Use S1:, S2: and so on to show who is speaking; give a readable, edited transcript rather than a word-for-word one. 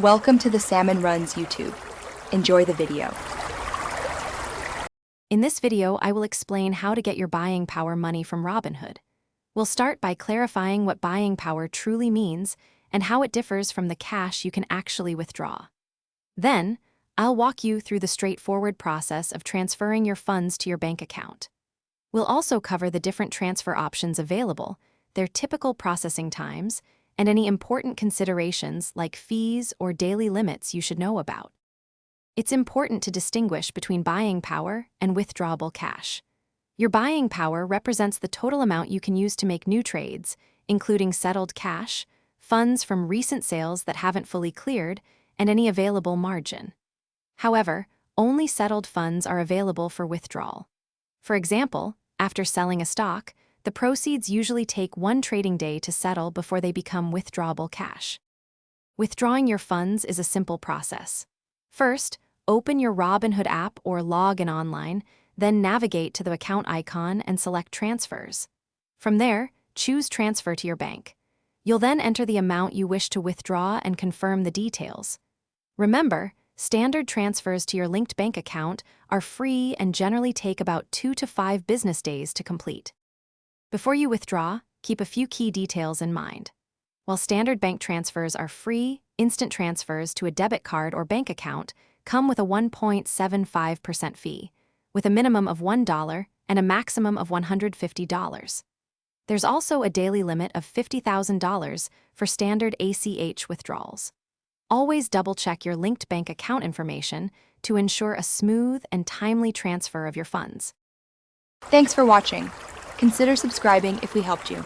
S1: Welcome to the Salmon Runs YouTube. Enjoy the video.
S2: In this video, I will explain how to get your buying power money from Robinhood. We'll start by clarifying what buying power truly means and how it differs from the cash you can actually withdraw. Then, I'll walk you through the straightforward process of transferring your funds to your bank account. We'll also cover the different transfer options available, their typical processing times, and any important considerations like fees or daily limits you should know about. It's important to distinguish between buying power and withdrawable cash. Your buying power represents the total amount you can use to make new trades, including settled cash, funds from recent sales that haven't fully cleared, and any available margin. However, only settled funds are available for withdrawal. For example, after selling a stock, the proceeds usually take one trading day to settle before they become withdrawable cash. Withdrawing your funds is a simple process. First, open your Robinhood app or log in online, then navigate to the account icon and select Transfers. From there, choose Transfer to your bank. You'll then enter the amount you wish to withdraw and confirm the details. Remember, standard transfers to your linked bank account are free and generally take about 2 to 5 business days to complete. Before you withdraw, keep a few key details in mind. While standard bank transfers are free, instant transfers to a debit card or bank account come with a 1.75% fee, with a minimum of $1 and a maximum of $150. There's also a daily limit of $50,000 for standard ACH withdrawals. Always double-check your linked bank account information to ensure a smooth and timely transfer of your funds.
S1: Thanks for watching. Consider subscribing if we helped you.